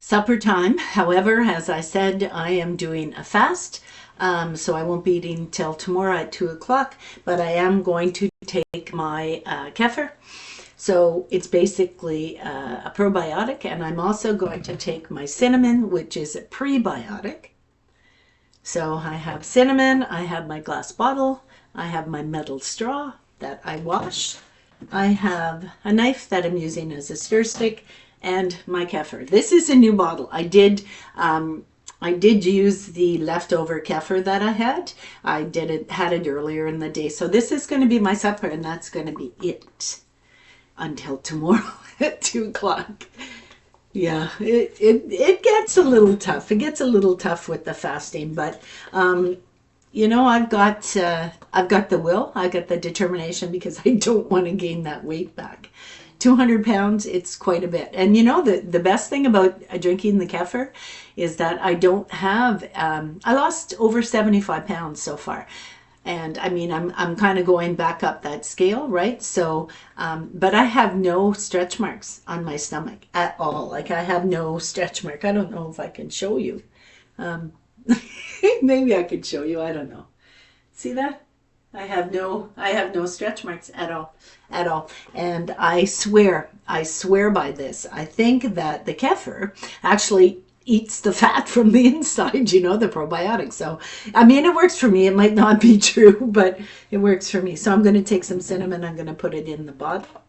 supper time. However, as I said, I am doing a fast, so I won't be eating till tomorrow at 2 o'clock, but I am going to take my kefir. So it's basically a probiotic, and I'm also going to take my cinnamon, which is a prebiotic. So I have cinnamon, I have my glass bottle, I have my metal straw that I wash, I have a knife that I'm using as a stir stick, and my kefir. This is a new bottle. I did use the leftover kefir that I had. Had it earlier in the day. So this is going to be my supper, and that's going to be it until tomorrow at 2 o'clock. Yeah, it gets a little tough. It gets a little tough with the fasting, but I've got the will, I got the determination, because I don't want to gain that weight back. 200 pounds, it's quite a bit. And the best thing about drinking the kefir is that I don't have, I lost over 75 pounds so far. And I mean, I'm kind of going back up that scale, right? So, but I have no stretch marks on my stomach at all. Like, I have no stretch mark. I don't know if I can show you. Maybe I could show you. I don't know. See that? I have no stretch marks at all. And I swear by this. I think that the kefir actually eats the fat from the inside, the probiotic. So, I mean, it works for me. It might not be true, but it works for me. So I'm going to take some cinnamon. I'm going to put it in the bottle.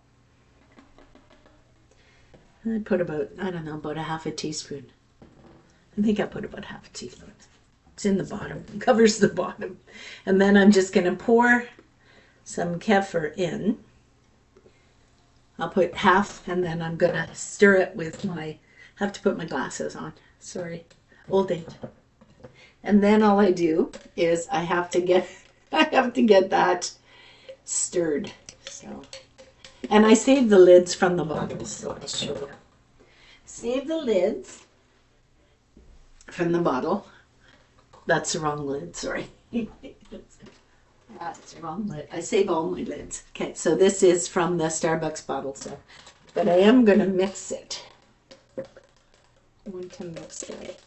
I put about a half a teaspoon. I think I put about half a teaspoon. It's in the bottom. It covers the bottom. And then I'm just going to pour some kefir in. I'll put half, and then I'm going to stir it with have to put my glasses on. Sorry, old age. And then all I do is I have to get that stirred. So, and I save the lids from the bottles, so I'll show you. Save the lids from the bottle. That's the wrong lid, sorry. That's the wrong lid. I save all my lids. Okay, so this is from the Starbucks bottle, but I am going to mix it. I want to mix it.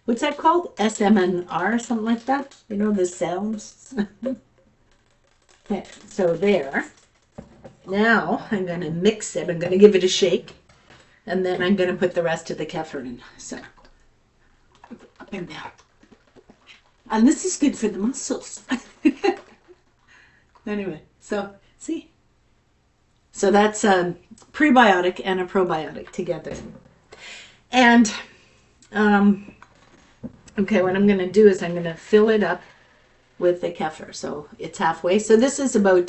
What's that called? SMNR, something like that? The sounds? Okay, so there. Now I'm going to mix it. I'm going to give it a shake. And then I'm going to put the rest of the kefir in. So, up in there. And this is good for the muscles. Anyway, so, see? So that's a prebiotic and a probiotic together. And, okay, what I'm going to do is I'm going to fill it up with the kefir. So it's halfway. So this is I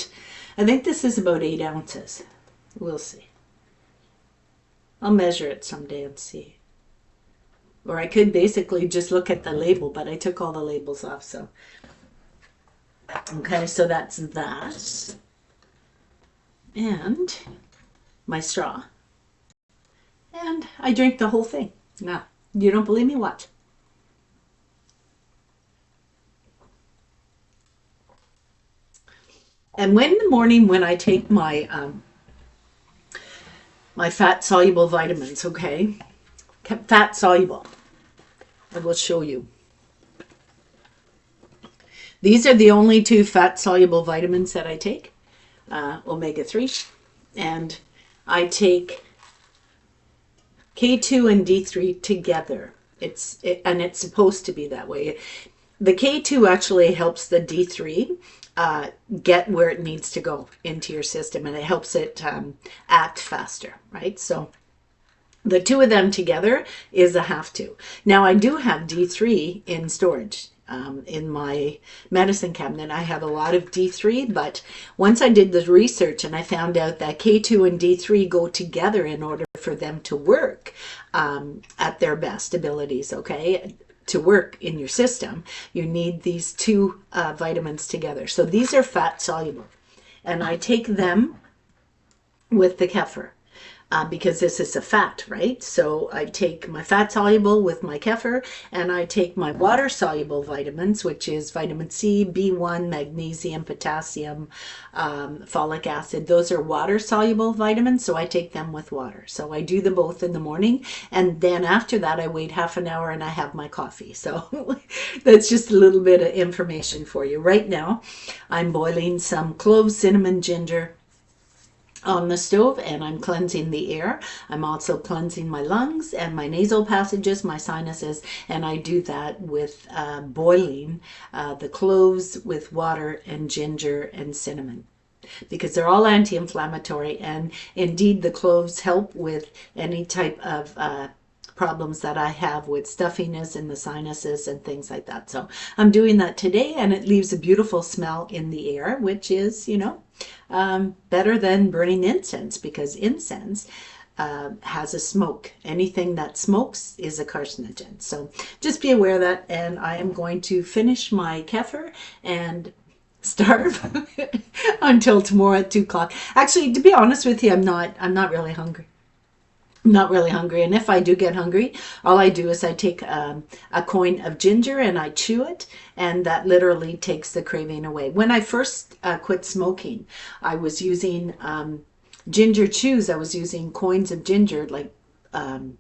think this is about 8 ounces. We'll see. I'll measure it someday and see. Or I could basically just look at the label, but I took all the labels off, so. Okay, so that's that. And my straw. And I drink the whole thing. Now, you don't believe me? Watch. And in the morning when I take my my fat-soluble vitamins, okay? Fat-soluble. I will show you. These are the only 2 fat-soluble vitamins that I take. Omega-3. And I take K2 and D3 together. And it's supposed to be that way. The K2 actually helps the D3 get where it needs to go into your system, and it helps it act faster, right? So the 2 of them together is a have to. Now I do have D3 in storage. In my medicine cabinet, I have a lot of D3, but once I did the research and I found out that K2 and D3 go together in order for them to work at their best abilities, okay? To work in your system, you need these 2 vitamins together. So these are fat soluble, and I take them with the kefir. because this is a fat, right? So I take my fat soluble with my kefir, and I take my water soluble vitamins, which is vitamin C, B1, magnesium, potassium, folic acid. Those are water soluble vitamins, so I take them with water. So I do them both in the morning, and then after that I wait half an hour and I have my coffee. So that's just a little bit of information for you. Right now I'm boiling some cloves, cinnamon, ginger on the stove, and I'm cleansing the air. I'm also cleansing my lungs and my nasal passages, my sinuses, and I do that with boiling the cloves with water and ginger and cinnamon, because they're all anti-inflammatory, and indeed the cloves help with any type of problems that I have with stuffiness in the sinuses and things like that. So I'm doing that today, and it leaves a beautiful smell in the air, which is, better than burning incense, because incense has a smoke. Anything that smokes is a carcinogen. So just be aware of that, and I am going to finish my kefir and starve until tomorrow at 2 o'clock. Actually, to be honest with you, I'm not really hungry. Not really hungry, and if I do get hungry, all I do is I take a coin of ginger and I chew it, and that literally takes the craving away. When I first quit smoking, I was using ginger chews. I was using coins of ginger, like the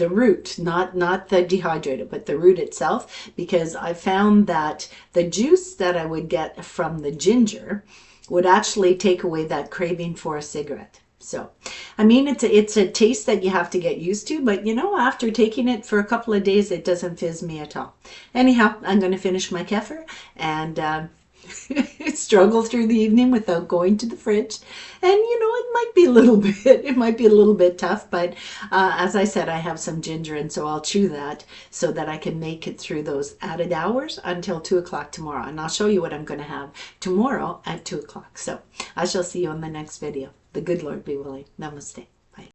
root, not the dehydrated, but the root itself, because I found that the juice that I would get from the ginger would actually take away that craving for a cigarette. So, I mean, it's a taste that you have to get used to, but after taking it for a couple of days, it doesn't fizz me at all. Anyhow, I'm going to finish my kefir and struggle through the evening without going to the fridge. And it might be a little bit tough, but as I said, I have some ginger, and so I'll chew that so that I can make it through those added hours until 2 o'clock tomorrow. And I'll show you what I'm going to have tomorrow at 2 o'clock. So I shall see you on the next video. The good Lord be willing. Namaste.